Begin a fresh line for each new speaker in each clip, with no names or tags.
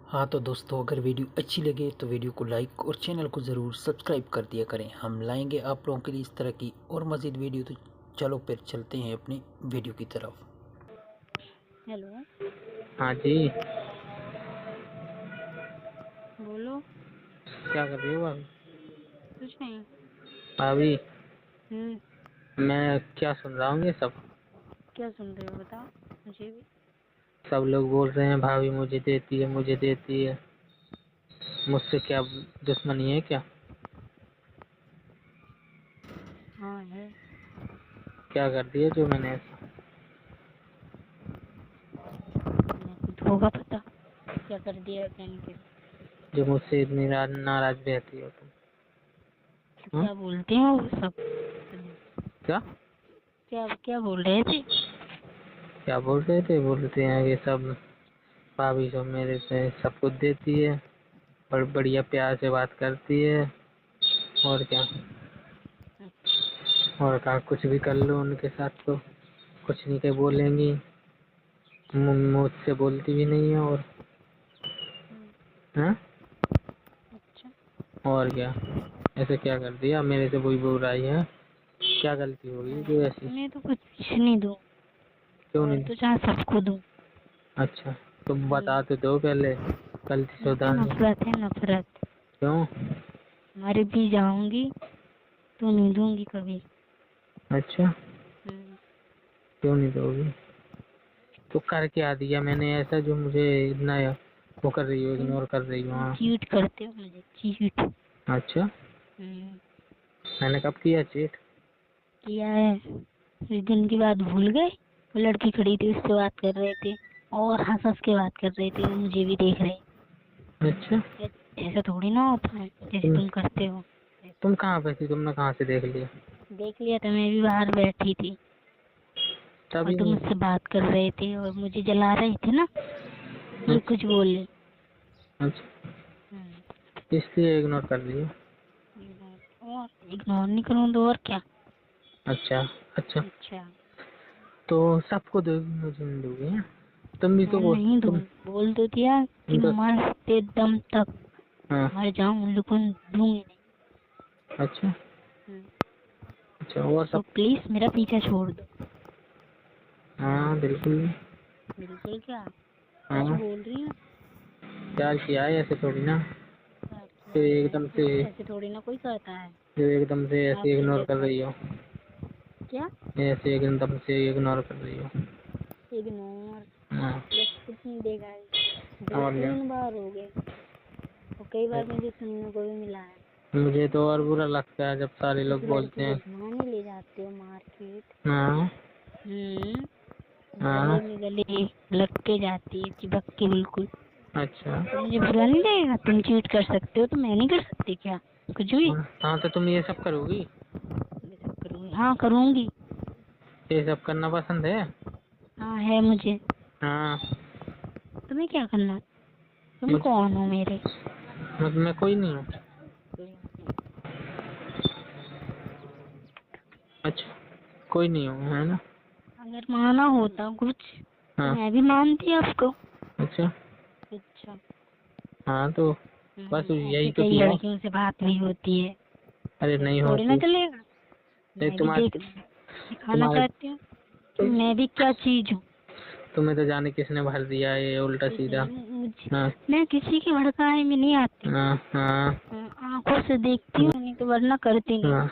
हाँ तो दोस्तों, अगर वीडियो अच्छी लगे तो वीडियो को लाइक और चैनल को ज़रूर सब्सक्राइब कर दिया करें। हम लाएंगे आप लोगों के लिए इस तरह की और मज़ीद वीडियो। तो चलो फिर चलते हैं अपनी वीडियो की तरफ।
हेलो।
हाँ जी।
बोलो।
क्या कर रही हो भाभी?
कुछ नहीं।
भाभी,
हम्म।
मैं क्या सुन रहा हूँ ये सब?
क्या सुन रहे हो बताओ मुझे भी।
सब लोग बोल रहे हैं भाभी मुझे देती है, मुझे देती है। मुझसे क्या दुश्मनी है क्या?
हाँ है।
क्या कर दिया जो मैंने ऐसा?
तुम्हें खुद होगा पता क्या कर दिया क्या नहीं किया।
जो मुझसे इतनी नाराज रहती हो तुम?
तो
हाँ?
क्या बोलते हैं वो सब?
क्या
क्या क्या बोल रहे थे?
क्या बोल रहे थे? बोलते हैं ये सब भाभी जो मेरे से सब कुछ देती है और बढ़िया प्यार से बात करती है। और क्या? और कहा कुछ भी कर लो उनके साथ तो कुछ नहीं के बोलेंगी। मुझसे बोलती भी नहीं है। और हाँ?
अच्छा।
और क्या? ऐसे क्या कर दिया? मेरे से कोई बुराई है? क्या गलती हो गई जो ऐसी?
मैं तो कुछ नहीं दूँ
क्यों
और
नहीं?
तो चाहे सबको दूँ।
अच्छा, तुम बता तो दो पहले, गलती
मुझे
सुधारनी।
नफरत है नफरत।
क्यों?
मर भी जाऊंगी तो नहीं दूंगी कभी।
अच्छा,
हम्म।
क्यों नहीं दोगी? तो कर क्या दिया मैंने ऐसा जो मुझे इतना वो कर रही हो,
तुम
इग्नोर कर रही हो?
तुम
हाँ।
चीट करते हो मुझे चीट।
अच्छा,
हम्म।
मैंने कब किया चीट?
किया है। उस दिन की बात भूल गए? वो लड़की खड़ी थी उससे बात कर रहे थे और हंस हंस के बात कर रहे थे, वो मुझे भी देख रहे।
अच्छा,
ऐसा थोड़ी ना होता है जैसे
तुम
तुम करते हो।
तुम कहाँ पे थी? तुमने कहाँ से देख लिया?
देख लिया था, मैं भी बाहर बैठी थी और
तभी
तुम
नहीं।
मुझसे बात कर रहे थे और मुझे जला रहे थे ना, ये
अच्छा,
कुछ बोले।
अच्छा,
हम्म।
इसलिए इग्नोर कर लिया।
और इग्नोर नहीं करूँ तो और क्या।
अच्छा, अच्छा,
अच्छा।
तो सबको दोगी, मुझे नहीं दोगी? हैं? तुम भी तो
मैं नहीं दूँ,
तुम
बोल तो दिया कि
तो
मरते दम तक
हाँ।
मर जाऊं लेकिन दूंगी
अच्छा,
नहीं।
अच्छा, और
तो
सब?
प्लीज मेरा पीछा छोड़ दो।
हाँ बिल्कुल।
बिल्कुल क्या? सच
हाँ,
बोल रही हूँ।
प्यार किया है ऐसे थोड़ी ना।
क्या
जो
किया है?
एकदम से
ऐसे थोड़ी ना कोई करता है
जो एकदम से ऐसे
आपके
इग्नोर कर
जैसा।
रही हो।
क्या?
ऐसे एकदम से इग्नोर कर रही हो।
इग्नोर?
हाँ।
बस कुछ नहीं देखा है। दो
और क्या?
तीन बार हो गए और कई बार मुझे सुनने को भी मिला है।
मुझे तो और बुरा लगता है जब सारे
किस
लोग बोलते
लड़की को
हैं।
घुमाने ले जाते हो मार्केट।
हाँ,
हम्म।
हाँ,
गले में गले लग के जाती है, चिपक के बिल्कुल।
अच्छा।
तो मुझे बुरा नहीं लगेगा? तुम चीट कर सकते हो तो मैं नहीं कर सकती क्या कुछ भी?
हाँ, हाँ, तो तुम ये सब करोगी?
ये सब करूँगी, हाँ करूँगी।
ये सब करना पसंद है?
हाँ है मुझे।
हाँ।
तुम्हें क्या करना है? तुम
मुझे
कौन हो मेरे?
मैं कोई नहीं हूँ। अच्छा, कोई नहीं हूँ, है ना?
अगर माना होता कुछ तो
हाँ।
मैं भी मानती आपको।
अच्छा।
अच्छा।
हाँ, तो बस
ऐसे
यही तो
कई
थी वो।
लड़कियों से बात भी होती है।
अरे
ऐसे
नहीं
थोड़ी ना
होती।
चलेगा।
ये
मैं भी
तुम्हारे
देख दिखाना
तुम्हारे
चाहती हूँ कि मैं भी क्या चीज हूँ।
तुम्हें तो जाने किसने भर दिया है ये उल्टा सीधा।
किसने? मुझे?
हाँ,
मैं किसी के भड़काने में नहीं आती।
हाँ, हाँ,
आंखों से देखती हूँ, नहीं तो वरना करती नहीं।
हाँ,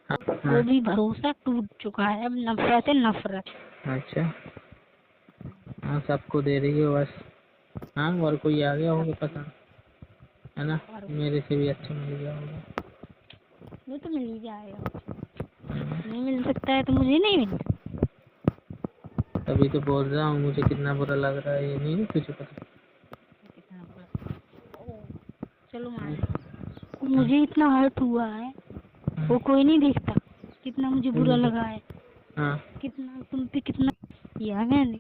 हाँ,
वो
हाँ।
भी भरोसा टूट चुका है, अब नफरत है नफरत।
अच्छा। हाँ, सबको दे रही हो बस। हाँ, और कोई आ गया होगा
सबको।
पसंद, है ना?
और
मेरे से भी अच्छा मिल गया होगा।
वो तो मिल ही जाएगा मुझे।
हाँ,
नहीं मिल सकता है तो मुझे नहीं मिल सकता।
तभी तो बोल रहा हूँ मुझे कितना बुरा लग रहा है, ये नहीं तुझे पता?
कितना बुरा। ओ, चलो मान
हाँ,
लो
हाँ,
मुझे इतना हर्ट हुआ है,
हाँ,
वो कोई नहीं देखता कितना मुझे बुरा
मुझे-
लगा है।
हाँ,
कितना तुम पे कितना किया है मैंने।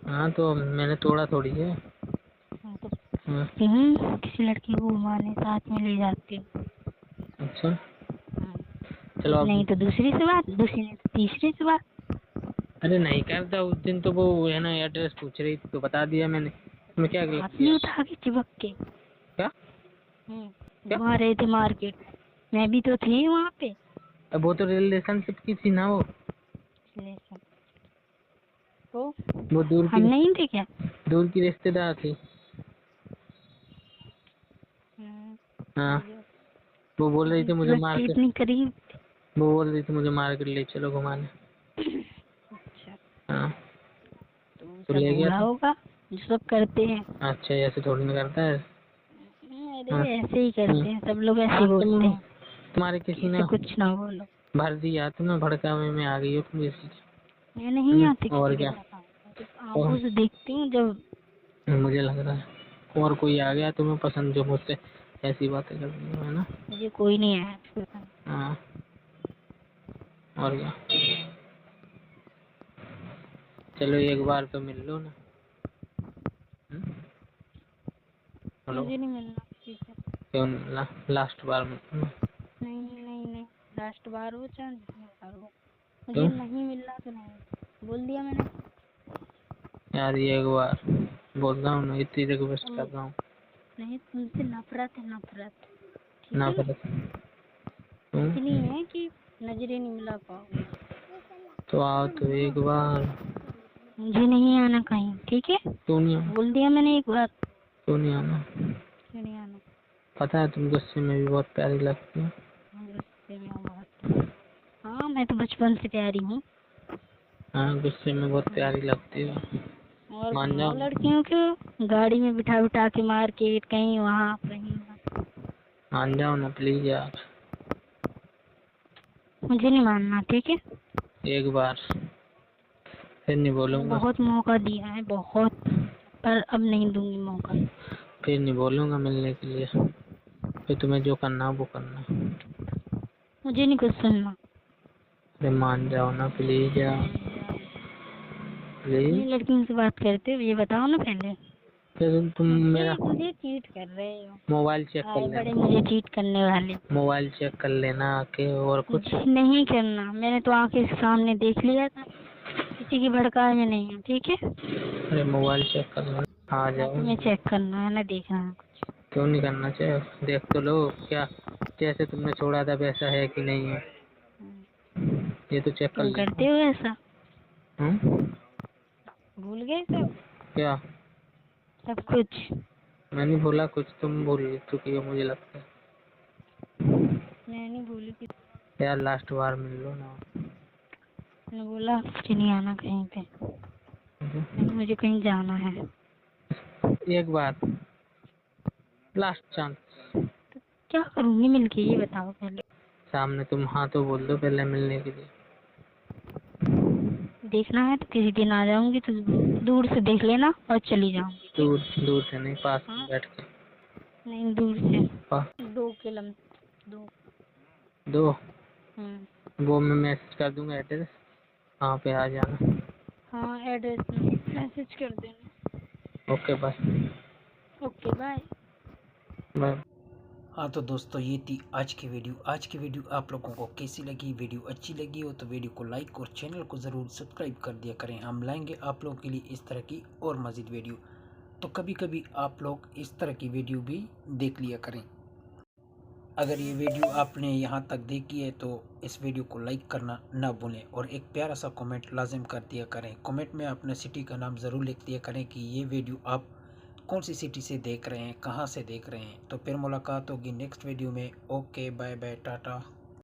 हाँ, तो मैंने तोड़ा थोड़ी है।
हाँ, तो
हाँ,
किसी लड़की को घुमाने साथ में ले जाती हूँ।
अच्छा,
हाँ,
चलो
एक
अब।
नहीं तो दूसरी से बात, दूसरी नहीं तो तीसरी से बात।
अरे नहीं करता, उस दिन तो वो है ना एड्रेस पूछ रही थी तो बता दिया मैंने। मैं क्या गलत
हाथ में
किया?
उठा के चिपक के।
क्या? क्या?
वहाँ रहे थे मार्केट, मैं भी तो थी वहाँ पे।
अब वो तो रिलेशनशिप की थी ना, वो
रिलेशन तो
वो
हम नहीं थे क्या?
दूर की रिश्तेदार थी।
हम्म,
हाँ, वो बोल रही थी मुझे
लगती
मार्केट,
इतनी करीब।
वो बोल रही थी मुझे मार्केट ले चलो घुमाने।
अच्छा,
हाँ,
तो
तो
सब
ले गया
हुआ
था।
होगा जो सब करते हैं।
अच्छा, ऐसे थोड़ी ना करता है। हाँ।
अरे ऐसे ही करते हैं सब लोग, ऐसे
हाँ,
ही बोलते हैं
तुम्हारे
कि
किसी ने
इसे कुछ ना बोलो।
भर दिया, तुम्हें भड़कावे में आ गई हो तुम किसी की।
मैं नहीं आती
और
किसी के
क्या?
भड़काने में, सिर्फ आंखों
और
से देखती हूँ जब।
मुझे लग रहा है और कोई आ गया तुम्हें पसंद जो मुझसे ऐसी बातें कर रही है ना।
मुझे कोई नहीं आया पसंद।
हाँ, और क्या? चलो एक बार तो मिल लो ना। हेलो,
मुझे नहीं मिलना किसी से।
क्यों? लास्ट बार मिल लो ना।
नहीं नहीं नहीं, लास्ट बार हो चाहे जितनी बार हो,
तो
मुझे नहीं मिलना तो नहीं, बोल दिया मैंने।
यार ये एक बार बोल रहा हूँ ना, इतनी रिक्वेस्ट कर रहा हूँ।
नहीं, तुमसे नफरत है, नफरत। ठीक
ना
है,
पता।
इतनी है कि नजरें नहीं मिला पाओगे।
तो आओ तो एक बार।
मुझे नहीं आना कहीं, ठीक है?
क्यों नहीं आना?
बोल दिया मैंने एक बार।
क्यों नहीं आना?
क्यों नहीं आना?
पता है तुम गुस्से में भी बहुत प्यारी लगती हो।
गुस्से में हूँ बहुत। हाँ, मैं तो बचपन से प्यारी हूँ।
हाँ, गुस्से में बहुत प्यारी लगती हो।
और
मान जाओ।
घुमाओ लड़कियों को गाड़ी में बिठा बिठा के, मार्केट कहीं वहाँ कहीं वहाँ।
मान जाओ ना प्लीज यार,
मुझे नहीं मानना, ठीक है?
एक बार। फिर नहीं
मैंने
बोलूंगा।
बहुत मौका दिया है, बहुत, पर अब नहीं दूंगी मौका।
फिर नहीं बोलूंगा मिलने के लिए। फिर तुम्हें जो करना वो करना।
मुझे नहीं कुछ सुनना।
अरे मान जाओ ना प्लीज यार,
कितनी
प्लीज।
लड़कियों से बात करते हो ये बताओ ना पहले।
फिर तुम मेरा
मुझे चीट कर रहे हो।
मोबाइल चेक कर
आए बड़े
लेना।
मुझे चीट करने वाले।
मोबाइल चेक कर लेना आके, और कुछ।
मुझे नहीं करना, मैंने तो आंखें के सामने देख लिया था, किसी की भड़काए में नहीं है, ठीक है?
अरे मोबाइल चेक कर लेना, आ
ना
जाओ।
तुम्हें चेक करना है ना देखना है कुछ।
क्यों नहीं करना चाहिए? देख तो लो क्या, जैसे तुमने छोड़ा था वैसा है कि नहीं है, ये तो चेक कर
तुम
लेना।
करते हो ऐसा?
हम्म?
भूल गए सब?
क्या?
सब कुछ?
मैं नहीं भूला कुछ, तुम भूल चुकी हो मुझे लगता है।
मैं नहीं भूली थी।
यार लास्ट बार मिल लो ना।
मैंने बोला मुझे नहीं आना कहीं पे, मैंने मुझे कहीं जाना है।
एक बार लास्ट चांस।
क्या करूंगी मिलके ये बताओ पहले।
सामने तुम हाँ तो बोल दो पहले मिलने के लिए।
देखना है तो किसी दिन आ जाऊंगी, तो दूर से देख लेना और चली जाऊंगी, ठीक?
दूर दूर से नहीं, पास में
हाँ,
बैठ के।
नहीं दूर से।
पास।
2 किलोमीटर, 2।
दो।
हम्म।
वो मैं मैसेज कर दूंगा एड्रेस, वहाँ पे आ जाना।
हाँ, एड्रेस मैसेज कर देना।
Okay bye.
Okay bye.
Bye.
हाँ तो दोस्तों, ये थी आज की वीडियो आप लोगों को कैसी लगी? वीडियो अच्छी लगी हो तो वीडियो को लाइक और चैनल को ज़रूर सब्सक्राइब कर दिया करें। हम लाएंगे आप लोगों के लिए इस तरह की और मज़ीद वीडियो, तो कभी कभी आप लोग इस तरह की वीडियो भी देख लिया करें। अगर ये वीडियो आपने यहाँ तक देखी है तो इस वीडियो को लाइक करना ना भूलें और एक प्यारा सा कमेंट लाजिम कर दिया करें। कमेंट में अपने सिटी का नाम ज़रूर लिख दिया करें कि ये वीडियो आप कौन सी सिटी से देख रहे हैं, कहाँ से देख रहे हैं। तो फिर मुलाकात होगी नेक्स्ट वीडियो में। Okay, bye bye, Tata.